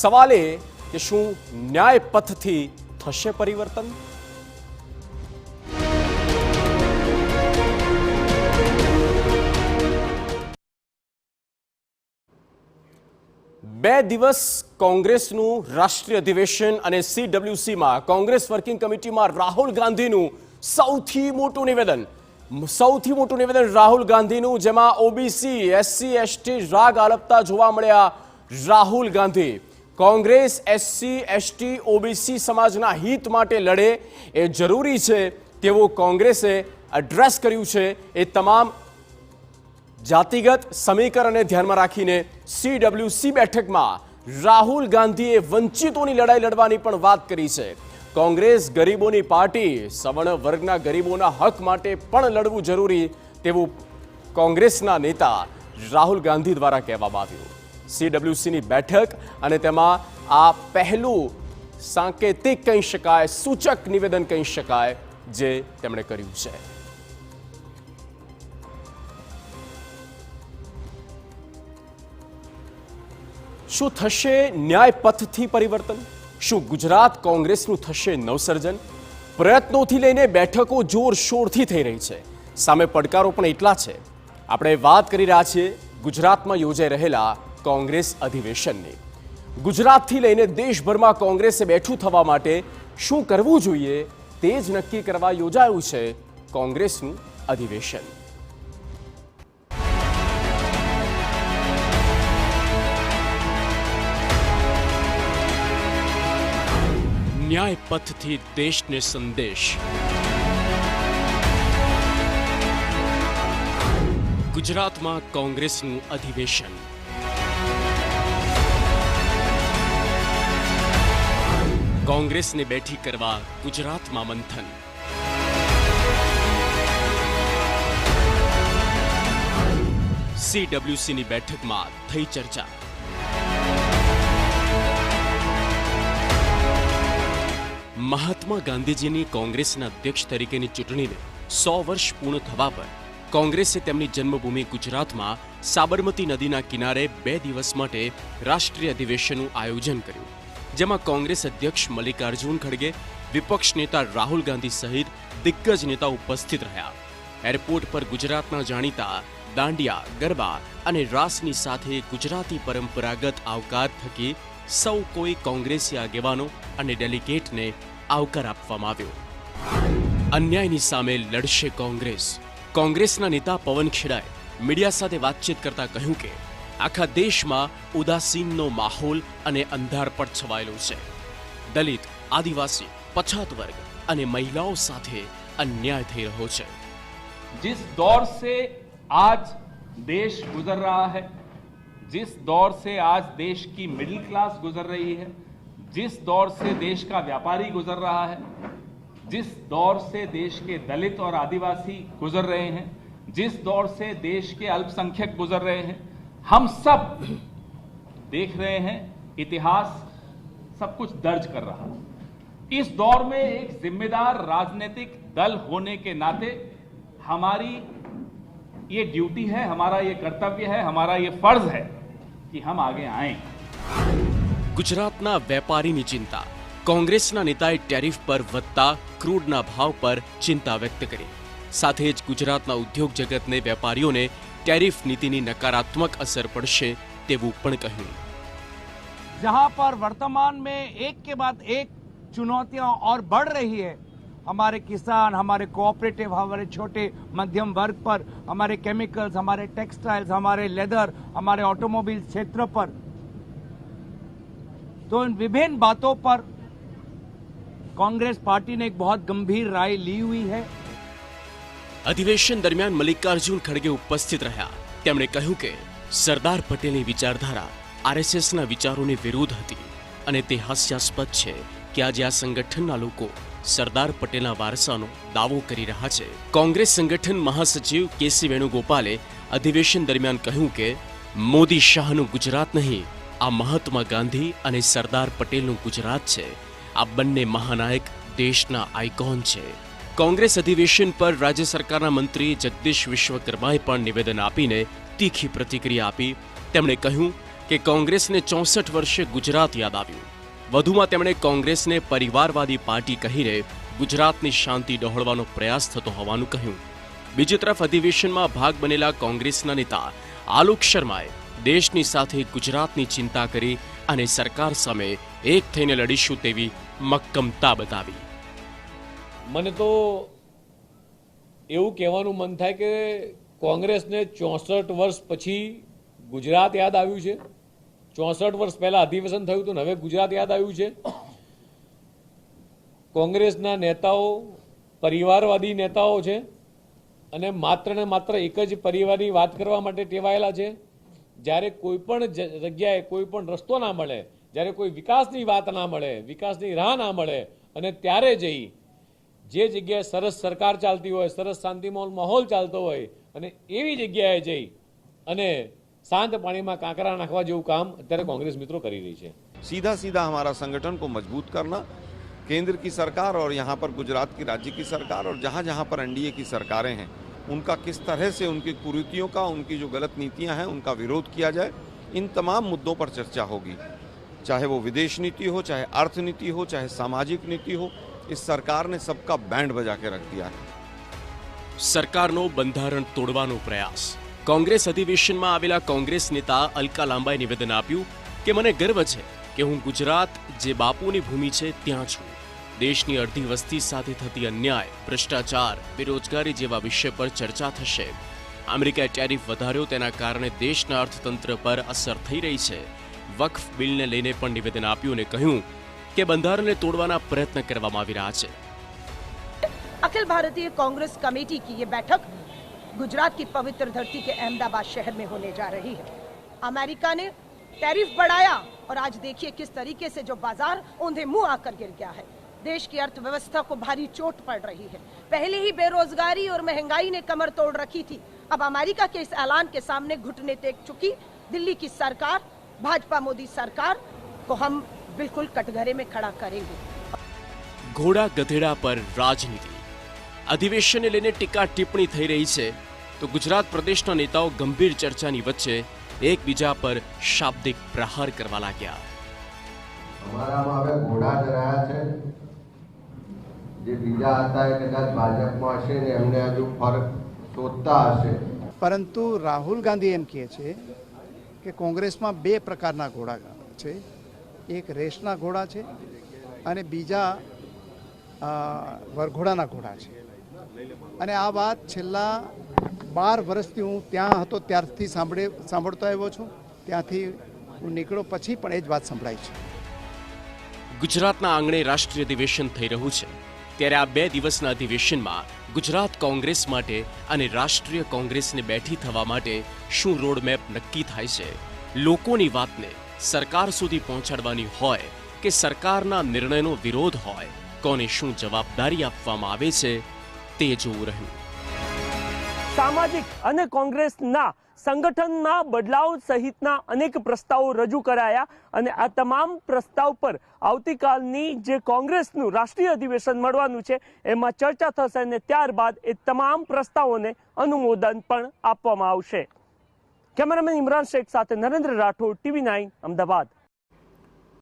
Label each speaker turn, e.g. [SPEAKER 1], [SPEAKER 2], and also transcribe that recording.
[SPEAKER 1] સવાલ એ કે શું ન્યાય પથથી થશે પરિવર્તન? બે દિવસ કોંગ્રેસનું રાષ્ટ્રીય અધિવેશન અને CWCમાં કોંગ્રેસ વર્કિંગ કમિટીમાં રાહુલ ગાંધીનું સૌથી મોટું નિવેદન રાહુલ ગાંધીનું, જેમાં ઓબીસી SC ST રાગ આલપતા જોવા મળ્યા Rahul Gandhi. Congress SC ST OBC સમાજના હિત માટે લડે એ જરૂરી છે તેવું કોંગ્રેસે એડ્રેસ કર્યું છે. એ તમામ જાતિગત સમીકરણને ધ્યાનમાં રાખીને CWC બેઠકમાં રાહુલ ગાંધીએ વંચિતોની લડાઈ લડવાની પણ વાત કરી છે. કોંગ્રેસ ગરીબોની પાર્ટી, સવર્ણ વર્ગના ગરીબોના હક માટે પણ લડવું જરૂરી તેવું કોંગ્રેસના નેતા રાહુલ ગાંધી દ્વારા કહેવામાં આવ્યું. CWCની બેઠક અને તેમાં આ પહેલું સાંકેતિક કહી શકાય, સૂચક નિવેદન કહી શકાય જે તેમણે કર્યું છે. શું થશે ન્યાય પથથી પરિવર્તન? શું ગુજરાત કોંગ્રેસનું થશે નવસર્જન? પ્રયત્નોથી લઈને બેઠકો જોરશોરથી થઈ રહી છે, સામે પડકારો પણ એટલા છે. આપણે વાત કરી રહ્યા છીએ ગુજરાતમાં યોજાઈ રહેલા કોંગ્રેસ અધિવેશનની. ગુજરાતથી લઈને દેશભરમાં કોંગ્રેસે બેઠું થવા માટે શું કરવું જોઈએ તે જ નક્કી કરવા યોજાયું છે કોંગ્રેસનું અધિવેશન. ન્યાય પથથી દેશને સંદેશ. ગુજરાતમાં કોંગ્રેસનું અધિવેશન. કોંગ્રેસને બેઠી કરવા ગુજરાતમાં મંથન. CWCની બેઠકમાં થઈ ચર્ચા. મહાત્મા ગાંધીજીની કોંગ્રેસના અધ્યક્ષ તરીકેની ચૂંટણીને 100 વર્ષ પૂર્ણ થવા પર કોંગ્રેસે તેમની જન્મભૂમિ ગુજરાતમાં સાબરમતી નદીના કિનારે 2 દિવસ માટે રાષ્ટ્રીય અધિવેશનનું આયોજન કર્યું, જેમાં કોંગ્રેસ અધ્યક્ષ મલ્લિકાર્જુન ખડગે, વિપક્ષ નેતા રાહુલ ગાંધી સહિત દિગ્ગજ નેતાઓ ઉપસ્થિત રહ્યા. એરપોર્ટ પર ગુજરાતના જાણીતા દાંડિયા, ગરબા અને રાસની સાથે ગુજરાતી પરંપરાગત આવકાર થકી સૌ કોઈ કોંગ્રેસી આગેવાનો અને ડેલિગેટને આવકાર આપવામાં આવ્યો. અન્યાયની સામે લડશે કોંગ્રેસ. કોંગ્રેસના નેતા પવન ખેડાએ મીડિયા સાથે વાતચીત કરતા કહ્યું કે આખા દેશમાં ઉદાસીનનો માહોલ અને અંધારપટ છવાયેલો છે. દલિત, આદિવાસી, પછાત વર્ગ અને મહિલાઓ સાથે અન્યાય થઈ રહ્યો છે.
[SPEAKER 2] जिस दौर से आज देश गुजर रहा है, जिस दौर से आज देश की मिडिल क्लास गुजर रही है, जिस दौर से देश का व्यापारी गुजर रहा है, जिस दौर से देश के दलित और आदिवासी गुजर रहे हैं, जिस दौर से देश के अल्पसंख्यक गुजर रहे हैं, हम सब देख रहे हैं इतिहास सब कुछ दर्ज कर रहा है. इस दौर में एक जिम्मेदार राजनीतिक दल होने के नाते हमारी ये ड्यूटी है, हमारा ये कर्तव्य है, हमारा ये फर्ज है कि हम आगे आएं.
[SPEAKER 1] ગુજરાતના વેપારીની ચિંતા. કોંગ્રેસના નેતાએ ટેરિફ પર વધતા ક્રૂડના ભાવ પર ચિંતા વ્યક્ત કરી. સાથે જ ગુજરાતના ઉદ્યોગ જગતને, વેપારીઓને ટેરિફ નીતિની નકારાત્મક અસર પડશે તેવું પણ કહ્યું.
[SPEAKER 3] जहां पर वर्तमान में एक के बाद एक चुनौतियां और बढ़ रही है, हमारे किसान, हमारे कोऑपरेटिव, हमारे छोटे मध्यम वर्ग पर, हमारे केमिकल्स, हमारे टेक्सटाइल्स, हमारे लेदर, हमारे ऑटोमोबाइल क्षेत्र पर, तो इन विभिन्न बातों पर कांग्रेस पार्टी ने एक बहुत गंभीर राय ली हुई है.
[SPEAKER 1] અધિવેશન દરમિયાન મલ્લિકાર્જુન ખડગે ઉપસ્થિત રહ્યા. તેમણે કહ્યું કે સરદાર પટેલની વિચારધારા RSSના વિચારોની વિરુદ્ધ હતી અને તે હાસ્યાસ્પદ છે કે આજે આ સંગઠનના લોકો સરદાર પટેલના વારસાનો દાવો કરી રહ્યા છે. કોંગ્રેસ સંગઠન મહાસચિવ KC વેણુગોપાલે અધિવેશન દરમિયાન કહ્યું કે મોદી શાહનું ગુજરાત નહીં, આ મહાત્મા ગાંધી અને સરદાર પટેલનું ગુજરાત છે. આ બંને મહાનાયક દેશના આઇકોન છે. કોંગ્રેસ અધિવેશન પર રાજ્ય સરકારના મંત્રી જગદીશ વિશ્વકર્માએ પણ નિવેદન આપીને તીખી પ્રતિક્રિયા આપી. તેમણે કહ્યું કે કોંગ્રેસને 64 વર્ષે ગુજરાત યાદ આવ્યું. વધુમાં તેમણે કોંગ્રેસને પરિવારવાદી પાર્ટી કહીને ગુજરાતની શાંતિ ડહોળવાનો પ્રયાસ થતો હોવાનું કહ્યું. બીજી તરફ અધિવેશનમાં ભાગ બનેલા કોંગ્રેસના નેતા આલોક શર્માએ દેશની સાથે ગુજરાતની ચિંતા કરી અને સરકાર સામે એક થઈને લડીશું તેવી મક્કમતા બતાવી.
[SPEAKER 4] મને તો એવું કહેવાનું મન થાય કે કોંગ્રેસને 64 વર્ષ પછી ગુજરાત યાદ આવ્યું છે. 64 વર્ષ પહેલા અધિવેશન થયું હતું ને હવે ગુજરાત યાદ આવ્યું છે. કોંગ્રેસના નેતાઓ પરિવારવાદી નેતાઓ છે અને માત્ર ને માત્ર એક જ પરિવારની વાત કરવા માટે ટેવાયેલા છે. જ્યારે કોઈ પણ જગ્યાએ કોઈ પણ રસ્તો ના મળે, જ્યારે કોઈ વિકાસની વાત ના મળે, વિકાસની રાહ ના મળે અને ત્યારે જઈ જે જગ્યાએ સરસ સરકાર ચાલતી હોય, સરસ શાંતિમય માહોલ ચાલતો હોય અને એવી જગ્યાએ જઈ અને शांत पानी में कांकरा नाखवा जेवुं काम अत्यारे कांग्रेस मित्रों करी रही है.
[SPEAKER 5] सीधा सीधा हमारा संगठन को मजबूत करना, केंद्र की सरकार और यहाँ पर गुजरात की राज्य की सरकार और जहाँ जहाँ पर एनडीए की सरकारें हैं उनका किस तरह से उनकी कुरीतियों का, उनकी जो गलत नीतियाँ हैं उनका विरोध किया जाए. इन तमाम मुद्दों पर चर्चा होगी, चाहे वो विदेश नीति हो, चाहे अर्थनीति हो, चाहे सामाजिक नीति हो. इस सरकार ने सबका बैंड बजा के रख दिया है.
[SPEAKER 1] सरकारनो બંધારણ તોડવાનો પ્રયાસ. કોંગ્રેસ અધિવેશનમાં આવેલા કોંગ્રેસ નેતા અલકા લાંબાએ નિવેદન આપ્યું કે મને ગર્વ છે કે હું ગુજરાત જે બાપુની ભૂમિ છે ત્યાં છું. દેશની અડધી વસ્તી સાથે થતી અન્યાય, ભ્રષ્ટાચાર, બેરોજગારી જેવા વિષય પર ચર્ચા થશે. અમેરિકાએ ટેરિફ વધાર્યો તેના કારણે દેશના અર્થતંત્ર પર અસર થઈ રહી છે. વક્ફ બિલને લઈને પણ નિવેદન આપ્યું અને કહ્યું કે બંધારણને તોડવાના પ્રયત્ન કરવામાં આવી રહ્યા છે.
[SPEAKER 6] अखिल भारतीय कांग्रेस कमेटी की ये बैठक गुजरात की पवित्र धरती के अहमदाबाद शहर में होने जा रही है. अमेरिका ने टैरिफ बढ़ाया और आज देखिए किस तरीके से जो बाजार ऊंधे मुंह आकर गिर गया है. देश की अर्थव्यवस्था को भारी चोट पड़ रही है. पहले ही बेरोजगारी और महंगाई ने कमर तोड़ रखी थी. अब अमेरिका के इस ऐलान के सामने घुटने टेक चुकी दिल्ली की सरकार, भाजपा मोदी सरकार को हम बिल्कुल कटघरे में खड़ा करेंगे.
[SPEAKER 1] घोड़ा गधेड़ा पर राजनीति. अधिवेशन ने लेने टीका टिप्पणी થઈ રહી છે તો ગુજરાત પ્રદેશના નેતાઓ ગંભીર ચર્ચાની વચ્ચે એકબીજા પર શાબ્દિક પ્રહાર કરવા લાગ્યા.
[SPEAKER 7] અમારામાં હવે ઘોડા જ રહ્યા છે. જે બીજા હતા એ કદાચ ભાજપમાં હશે ને એમને હજુ ફરક શોધતા હશે.
[SPEAKER 8] પરંતુ રાહુલ ગાંધી એમ કહે છે કે કોંગ્રેસમાં બે પ્રકારના ઘોડા છે. એક રેસના ઘોડા છે અને બીજા વરઘોડાના ઘોડા છે. અને આ વાત છેલ્લા 12 વર્ષથી હું ત્યાં હતો ત્યારથી સાંભળતો આવ્યો છું. ત્યાંથી હું નીકળ્યો પછી પણ એ જ વાત સંભળાય છે.
[SPEAKER 1] ગુજરાતના આંગણે રાષ્ટ્રીય અધિવેશન થઈ રહ્યું છે ત્યારે આ 2 દિવસના અધિવેશનમાં ગુજરાત કોંગ્રેસ માટે અને રાષ્ટ્રીય કોંગ્રેસને બેઠી થવા માટે શું રોડમેપ નક્કી થાય છે? લોકોની વાતને સરકાર સુધી પહોંચાડવાની હોય કે સરકારના નિર્ણયનો વિરોધ હોય, કોને શું જવાબદારી આપવામાં આવે છે તે જોવું રહ્યું.
[SPEAKER 9] સામાજિક અને કોંગ્રેસના સંગઠનના બદલાવ સહિતના અનેક પ્રસ્તાવો રજૂ કરાયા અને આ તમામ પ્રસ્તાવ પર આવતીકાલની જે કોંગ્રેસનું રાષ્ટ્રીય અધિવેશન મળવાનું છે એમાં ચર્ચા થશે અને ત્યારબાદ એ તમામ પ્રસ્તાવોને અનુમોદન પણ આપવામાં આવશે. કેમેરામેન ઇમરાન શેખ સાથે નરેન્દ્ર રાઠોડ, TV9 અમદાવાદ.